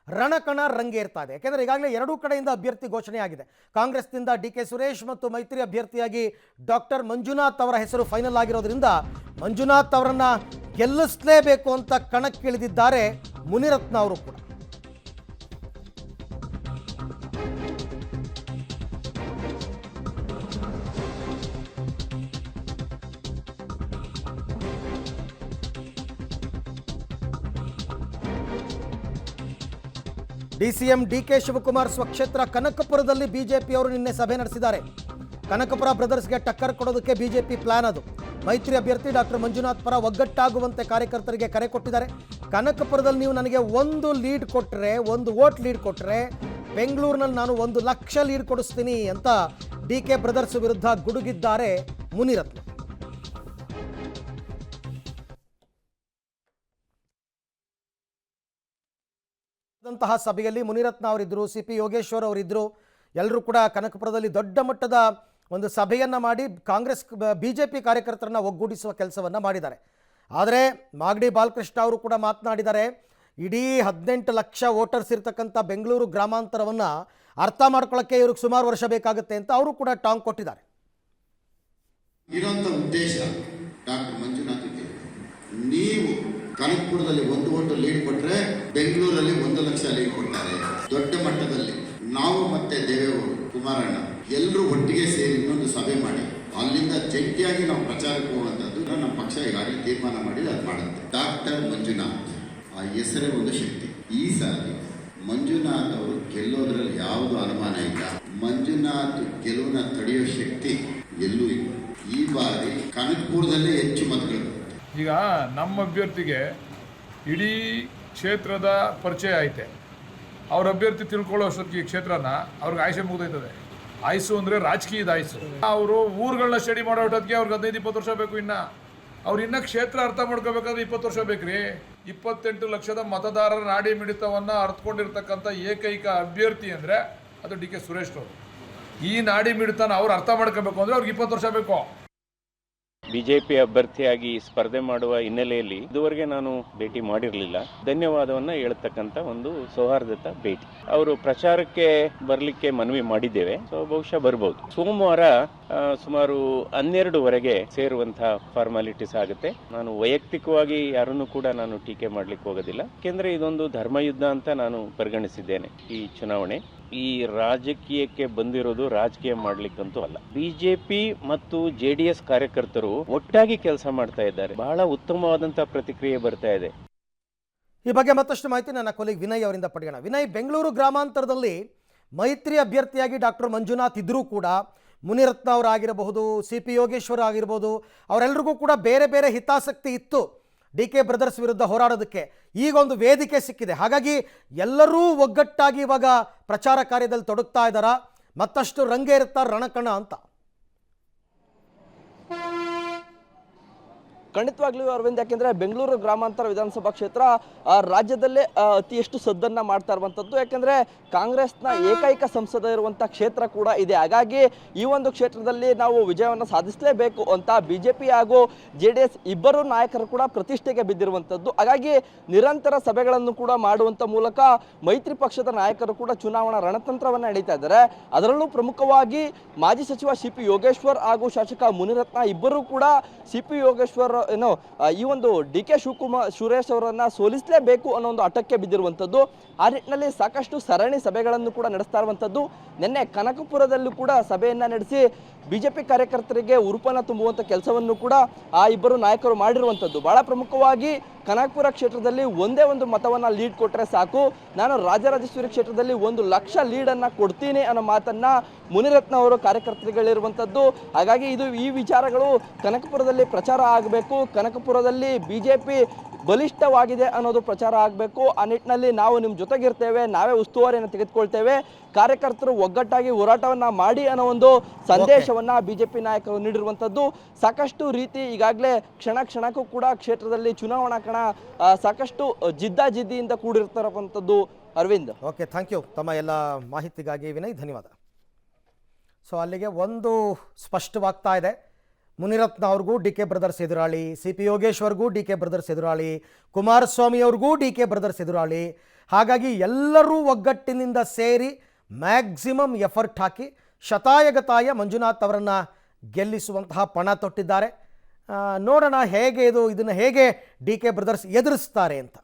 ರಣಕಣ ರಂಗೇರ್ತಾ ಇದೆ. ಯಾಕೆಂದರೆ ಈಗಾಗಲೇ ಎರಡೂ ಕಡೆಯಿಂದ ಅಭ್ಯರ್ಥಿ ಘೋಷಣೆ ಆಗಿದೆ. ಕಾಂಗ್ರೆಸ್ನಿಂದ ಡಿ.ಕೆ. ಸುರೇಶ್ ಮತ್ತು ಮೈತ್ರಿ ಅಭ್ಯರ್ಥಿಯಾಗಿ ಡಾಕ್ಟರ್ ಮಂಜುನಾಥ್ ಅವರ ಹೆಸರು ಫೈನಲ್ ಆಗಿರೋದ್ರಿಂದ ಮಂಜುನಾಥ್ ಅವರನ್ನು ಗೆಲ್ಲಿಸಲೇಬೇಕು ಅಂತ ಕಣಕ್ಕಿಳಿದಿದ್ದಾರೆ ಮುನಿರತ್ನ ಅವರು ಕೂಡ. ಡಿಸಿಎಂ ಡಿ.ಕೆ. ಶಿವಕುಮಾರ್ ಸ್ವಕ್ಷೇತ್ರ ಕನಕಪುರದಲ್ಲಿ ಬಿಜೆಪಿಯವರು ನಿನ್ನೆ ಸಭೆ ನಡೆಸಿದ್ದಾರೆ. ಕನಕಪುರ ಬ್ರದರ್ಸ್ಗೆ ಟಕ್ಕರ್ ಕೊಡೋದಕ್ಕೆ ಬಿಜೆಪಿ ಪ್ಲಾನ್ ಅದು. ಮೈತ್ರಿ ಅಭ್ಯರ್ಥಿ ಡಾಕ್ಟರ್ ಮಂಜುನಾಥ್ ಪರ ಒಗ್ಗಟ್ಟಾಗುವಂತೆ ಕಾರ್ಯಕರ್ತರಿಗೆ ಕರೆ ಕೊಟ್ಟಿದ್ದಾರೆ. ಕನಕಪುರದಲ್ಲಿ ನೀವು ನನಗೆ ಒಂದು ವೋಟ್ ಲೀಡ್ ಕೊಟ್ಟರೆ ಬೆಂಗಳೂರಿನಲ್ಲಿ ನಾನು 1 ಲಕ್ಷ ಲೀಡ್ ಕೊಡಿಸ್ತೀನಿ ಅಂತ ಡಿ.ಕೆ. ಬ್ರದರ್ಸ್ ವಿರುದ್ಧ ಗುಡುಗಿದ್ದಾರೆ ಮುನಿರತ್ನ. ಸಭೆಯಲ್ಲಿ ಮುನಿರತ್ನ ಅವರಿದ್ದರು, ಸಿ.ಪಿ. ಯೋಗೇಶ್ವರ್ ಅವರಿದ್ದರು. ಎಲ್ಲರೂ ಕೂಡ ಕನಕಪುರದಲ್ಲಿ ದೊಡ್ಡ ಮಟ್ಟದ ಒಂದು ಸಭೆಯನ್ನು ಮಾಡಿ ಕಾಂಗ್ರೆಸ್ ಬಿಜೆಪಿ ಕಾರ್ಯಕರ್ತರನ್ನು ಒಗ್ಗೂಡಿಸುವ ಕೆಲಸವನ್ನು ಮಾಡಿದ್ದಾರೆ. ಆದರೆ ಮಾಗಡಿ ಬಾಲಕೃಷ್ಣ ಅವರು ಕೂಡ ಮಾತನಾಡಿದ್ದಾರೆ. ಇಡೀ 18 ಲಕ್ಷ ವೋಟರ್ಸ್ ಇರ್ತಕ್ಕಂಥ ಬೆಂಗಳೂರು ಗ್ರಾಮಾಂತರವನ್ನು ಅರ್ಥ ಮಾಡ್ಕೊಳ್ಳೋಕ್ಕೆ ಇವ್ರಿಗೆ ಸುಮಾರು ವರ್ಷ ಬೇಕಾಗುತ್ತೆ ಅಂತ ಅವರು ಕೂಡ ಟಾಂಗ್ ಕೊಟ್ಟಿದ್ದಾರೆ. ಇರುವಂಥ ಉದ್ದೇಶ ಡಾಕ್ಟರ್ ಮಂಜುನಾಥ್ ನೀವು ಕನಕಪುರದಲ್ಲಿ 1 ವೋಟ್ ಲೀಡ್ ಕೊಟ್ಟರೆ ಬೆಂಗಳೂರಲ್ಲಿ 1 ಲಕ್ಷ ಲೀಡ್ ಕೊಡ್ತಾರೆ. ದೊಡ್ಡ ಮಟ್ಟದಲ್ಲಿ ನಾವು ಮತ್ತೆ ದೇವೇಗೌಡರು, ಕುಮಾರಣ್ಣ ಎಲ್ಲರೂ ಒಟ್ಟಿಗೆ ಸೇರಿ ಇನ್ನೊಂದು ಸಭೆ ಮಾಡಿ ಅಲ್ಲಿಂದ ಜಂಟಿಯಾಗಿ ನಾವು ಪ್ರಚಾರಕ್ಕೆ ಹೋಗುವಂಥದ್ದು ನಮ್ಮ ಪಕ್ಷ ಈಗಾಗಲೇ ತೀರ್ಮಾನ ಮಾಡಿ ಅದು ಮಾಡುತ್ತೆ. ಡಾಕ್ಟರ್ ಮಂಜುನಾಥ್ ಆ ಹೆಸರೇ ಒಂದು ಶಕ್ತಿ. ಈ ಸಾರಿ ಮಂಜುನಾಥ್ ಅವರು ಗೆಲ್ಲೋದ್ರಲ್ಲಿ ಯಾವುದು ಅನುಮಾನ ಇಲ್ಲ. ಮಂಜುನಾಥ್ ಗೆಲುವಿನ ತಡೆಯೋ ಶಕ್ತಿ ಎಲ್ಲೂ ಇಲ್ಲ. ಈ ಬಾರಿ ಕನಕಪುರದಲ್ಲೇ ಹೆಚ್ಚು ಮತಗಳು. ಈಗ ನಮ್ಮ ಅಭ್ಯರ್ಥಿಗೆ ಇಡೀ ಕ್ಷೇತ್ರದ ಪರಿಚಯ ಐತೆ. ಅವ್ರ ಅಭ್ಯರ್ಥಿ ತಿಳ್ಕೊಳ್ಳೋ ಅಷ್ಟೊತ್ತಿಗೆ ಈ ಕ್ಷೇತ್ರನ ಅವ್ರಿಗೆ ಆಯ್ಸೆ ಮುಗಿದೈತದೆ. ಆಯ್ಸು ಅಂದರೆ ರಾಜಕೀಯದ ಆಯ್ಸು. ಅವರು ಊರುಗಳನ್ನ ಸ್ಟಡಿ ಮಾಡೋ ಹೊತ್ತಿಗೆ ಅವ್ರಿಗೆ 15-20 ವರ್ಷ ಬೇಕು. ಅವ್ರು ಇನ್ನೂ ಕ್ಷೇತ್ರ ಅರ್ಥ ಮಾಡ್ಕೋಬೇಕಾದ್ರೆ 20 ವರ್ಷ ಬೇಕ್ರಿ. 28 ಲಕ್ಷದ ಮತದಾರರ ನಾಡಿ ಮಿಡಿತವನ್ನು ಅರ್ಥಕೊಂಡಿರ್ತಕ್ಕಂಥ ಏಕೈಕ ಅಭ್ಯರ್ಥಿ ಅಂದರೆ ಅದು ಡಿ.ಕೆ. ಸುರೇಶ್ ಅವರು. ಈ ನಾಡಿ ಮಿಡಿತನ ಅವ್ರು ಅರ್ಥ ಮಾಡ್ಕೋಬೇಕು ಅಂದರೆ ಅವ್ರಿಗೆ 20 ವರ್ಷ ಬೇಕು. ಬಿಜೆಪಿ ಅಭ್ಯರ್ಥಿಯಾಗಿ ಸ್ಪರ್ಧೆ ಮಾಡುವ ಹಿನ್ನೆಲೆಯಲ್ಲಿ ಇದುವರೆಗೆ ನಾನು ಭೇಟಿ ಮಾಡಿರಲಿಲ್ಲ. ಧನ್ಯವಾದವನ್ನ ಹೇಳ್ತಕ್ಕಂಥ ಒಂದು ಸೌಹಾರ್ದತ ಭೇಟಿ. ಅವರು ಪ್ರಚಾರಕ್ಕೆ ಬರಲಿಕ್ಕೆ ಮನವಿ ಮಾಡಿದ್ದೇವೆ. ಸೊ ಬಹುಶಃ ಬರ್ಬೋದು. ಸೋಮವಾರ ಸುಮಾರು 12ವರೆಗೆ ಸೇರುವಂತಹ ಫಾರ್ಮಾಲಿಟೀಸ್ ಆಗುತ್ತೆ. ನಾನು ವೈಯಕ್ತಿಕವಾಗಿ ಯಾರನ್ನು ಕೂಡ ನಾನು ಟೀಕೆ ಮಾಡ್ಲಿಕ್ಕೆ ಹೋಗೋದಿಲ್ಲ. ಯಾಕೆಂದ್ರೆ ಇದೊಂದು ಧರ್ಮಯುದ್ಧ ಅಂತ ನಾನು ಪರಿಗಣಿಸಿದ್ದೇನೆ. ಈ ಚುನಾವಣೆ ಈ ರಾಜಕೀಯಕ್ಕೆ ಬಂದಿರೋದು ರಾಜಕೀಯ ಮಾಡ್ಲಿಕ್ಕಂತೂ ಅಲ್ಲ. ಬಿಜೆಪಿ ಮತ್ತು ಜೆಡಿಎಸ್ ಕಾರ್ಯಕರ್ತರು ಒಟ್ಟಾಗಿ ಕೆಲಸ ಮಾಡ್ತಾ ಇದ್ದಾರೆ. ಬಹಳ ಉತ್ತಮವಾದಂತಹ ಪ್ರತಿಕ್ರಿಯೆ ಬರ್ತಾ ಇದೆ. ಈ ಬಗ್ಗೆ ಮತ್ತಷ್ಟು ಮಾಹಿತಿ ನನ್ನ ಕೊಲೀಗ್ ವಿನಯ್ ಅವರಿಂದ ಪಡೆಯೋಣ. ವಿನಯ್, ಬೆಂಗಳೂರು ಗ್ರಾಮಾಂತರದಲ್ಲಿ ಮೈತ್ರಿ ಅಭ್ಯರ್ಥಿಯಾಗಿ ಡಾಕ್ಟರ್ ಮಂಜುನಾಥ್ ಇದ್ರೂ ಕೂಡ ಮುನಿರತ್ನ ಅವರಾಗಿರಬಹುದು, ಸಿ.ಪಿ. ಯೋಗೇಶ್ವರ್ ಆಗಿರ್ಬೋದು, ಅವರೆಲ್ಲರಿಗೂ ಕೂಡ ಬೇರೆ ಬೇರೆ ಹಿತಾಸಕ್ತಿ ಇತ್ತು ಡಿ.ಕೆ. ಬ್ರದರ್ಸ್ ವಿರುದ್ಧ ಹೋರಾಡೋದಕ್ಕೆ. ಈಗ ಒಂದು ವೇದಿಕೆ ಸಿಕ್ಕಿದೆ. ಹಾಗಾಗಿ ಎಲ್ಲರೂ ಒಗ್ಗಟ್ಟಾಗಿ ಇವಾಗ ಪ್ರಚಾರ ಕಾರ್ಯದಲ್ಲಿ ತೊಡಗ್ತಾ ಇದ್ದಾರಾ? ಮತ್ತಷ್ಟು ರಂಗೇರುತ್ತಾ ರಣಕಣ ಅಂತ? ಖಂಡಿತವಾಗ್ಲೂ ಅರವಿಂದ್, ಯಾಕೆಂದ್ರೆ ಬೆಂಗಳೂರು ಗ್ರಾಮಾಂತರ ವಿಧಾನಸಭಾ ಕ್ಷೇತ್ರ ರಾಜ್ಯದಲ್ಲೇ ಅತಿ ಹೆಚ್ಚು ಸದ್ದನ್ನ ಮಾಡ್ತಾ ಇರುವಂಥದ್ದು. ಯಾಕೆಂದ್ರೆ ಕಾಂಗ್ರೆಸ್ನ ಏಕೈಕ ಸಂಸದ ಇರುವಂಥ ಕ್ಷೇತ್ರ ಕೂಡ ಇದೆ. ಹಾಗಾಗಿ ಈ ಒಂದು ಕ್ಷೇತ್ರದಲ್ಲಿ ನಾವು ವಿಜಯವನ್ನು ಸಾಧಿಸಲೇಬೇಕು ಅಂತ ಬಿಜೆಪಿ ಹಾಗೂ JDS ಇಬ್ಬರು ನಾಯಕರು ಕೂಡ ಪ್ರತಿಷ್ಠೆಗೆ ಬಿದ್ದಿರುವಂಥದ್ದು. ಹಾಗಾಗಿ ನಿರಂತರ ಸಭೆಗಳನ್ನು ಕೂಡ ಮಾಡುವಂಥ ಮೂಲಕ ಮೈತ್ರಿ ಪಕ್ಷದ ನಾಯಕರು ಕೂಡ ಚುನಾವಣಾ ರಣತಂತ್ರವನ್ನು ನಡೀತಾ ಇದ್ದಾರೆ. ಅದರಲ್ಲೂ ಪ್ರಮುಖವಾಗಿ ಮಾಜಿ ಸಚಿವ ಸಿ.ಪಿ. ಯೋಗೇಶ್ವರ್ ಹಾಗೂ ಶಾಸಕ ಮುನಿರತ್ನ ಇಬ್ಬರು ಕೂಡ ಸಿ.ಪಿ. ಯೋಗೇಶ್ವರ್ ಈ ಒಂದು ಡಿ.ಕೆ. ಸುರೇಶ್ ಅವರನ್ನ ಸೋಲಿಸಲೇಬೇಕು ಅನ್ನೋ ಒಂದು ಹಠಕ್ಕೆ ಬಿದ್ದಿರುವಂಥದ್ದು. ಆ ನಿಟ್ಟಿನಲ್ಲಿ ಸಾಕಷ್ಟು ಸರಣಿ ಸಭೆಗಳನ್ನು ಕೂಡ ನಡೆಸ್ತಾ ಇರುವಂಥದ್ದು. ನಿನ್ನೆ ಕನಕಪುರದಲ್ಲೂ ಕೂಡ ಸಭೆಯನ್ನ ನಡೆಸಿ ಬಿಜೆಪಿ ಕಾರ್ಯಕರ್ತರಿಗೆ ಉರುಪನ್ನ ತುಂಬುವಂಥ ಕೆಲಸವನ್ನು ಕೂಡ ಆ ಇಬ್ಬರು ನಾಯಕರು ಮಾಡಿರುವಂಥದ್ದು. ಬಹಳ ಪ್ರಮುಖವಾಗಿ ಕನಕಪುರ ಕ್ಷೇತ್ರದಲ್ಲಿ ಒಂದೇ ಒಂದು ಮತವನ್ನ ಲೀಡ್ ಕೊಟ್ಟರೆ ಸಾಕು, ನಾನು ರಾಜರಾಜೇಶ್ವರಿ ಕ್ಷೇತ್ರದಲ್ಲಿ 1 ಲಕ್ಷ ಲೀಡನ್ನು ಕೊಡ್ತೀನಿ ಅನ್ನೋ ಮಾತನ್ನ ಮುನಿರತ್ನ ಅವರು ಕಾರ್ಯಕರ್ತರುಗಳಿರುವಂಥದ್ದು. ಹಾಗಾಗಿ ಈ ವಿಚಾರಗಳು ಕನಕಪುರದಲ್ಲಿ ಪ್ರಚಾರ ಆಗಬೇಕು. ಕನಕಪುರದಲ್ಲಿ ಬಿಜೆಪಿ ಬಲಿಷ್ಠವಾಗಿದೆ ಅನ್ನೋದು ಪ್ರಚಾರ ಆಗಬೇಕು. ಆ ನಿಟ್ಟಿನಲ್ಲಿ ನಾವು ನಿಮ್ಮ ಜೊತೆಗಿರ್ತೇವೆ, ನಾವೇ ಉಸ್ತುವಾರಿಯನ್ನು ತೆಗೆದುಕೊಳ್ತೇವೆ, ಕಾರ್ಯಕರ್ತರು ಒಗ್ಗಟ್ಟಾಗಿ ಹೋರಾಟವನ್ನ ಮಾಡಿ ಅನ್ನೋ ಒಂದು ಸಂದೇಶವನ್ನ ಬಿಜೆಪಿ ನಾಯಕರು ನೀಡಿರುವಂಥದ್ದು. ಸಾಕಷ್ಟು ರೀತಿ ಈಗಾಗಲೇ ಕ್ಷಣಕ್ಕೂ ಕೂಡ ಕ್ಷೇತ್ರದಲ್ಲಿ ಚುನಾವಣಾ ಕಣ ಸಾಕಷ್ಟು ಜಿದ್ದಾಜಿದ್ದಿಯಿಂದ ಕೂಡಿರ್ತಿರುವಂಥದ್ದು. ಅರವಿಂದ್, ಓಕೆ, ಥ್ಯಾಂಕ್ ಯು ತಮ್ಮ ಎಲ್ಲ ಮಾಹಿತಿಗಾಗಿ ವಿನಯ್, ಧನ್ಯವಾದ. ಸೊ ಅಲ್ಲಿಗೆ ಒಂದು ಸ್ಪಷ್ಟವಾಗ್ತಾ ಇದೆ. ಮುನಿರತ್ನ ಅವ್ರಿಗೂ ಡಿ.ಕೆ. ಬ್ರದರ್ಸ್ ಎದುರಾಳಿ, ಸಿ.ಪಿ. ಯೋಗೇಶ್ವರ್ಗೂ ಡಿ.ಕೆ. ಬ್ರದರ್ಸ್ ಎದುರಾಳಿ, ಕುಮಾರಸ್ವಾಮಿ ಅವ್ರಿಗೂ ಡಿ.ಕೆ. ಬ್ರದರ್ಸ್ ಎದುರಾಳಿ. ಹಾಗಾಗಿ ಎಲ್ಲರೂ ಒಗ್ಗಟ್ಟಿನಿಂದ ಸೇರಿ ಮ್ಯಾಕ್ಸಿಮಮ್ ಎಫರ್ಟ್ ಹಾಕಿ ಶತಾಯಗತಾಯ ಮಂಜುನಾಥ್ ಅವರನ್ನು ಗೆಲ್ಲಿಸುವಂತಹ ಪಣ ತೊಟ್ಟಿದ್ದಾರೆ. ನೋಡೋಣ ಹೇಗೆ ಇದನ್ನು ಹೇಗೆ ಡಿ ಕೆ ಬ್ರದರ್ಸ್ ಎದುರಿಸ್ತಾರೆ ಅಂತ.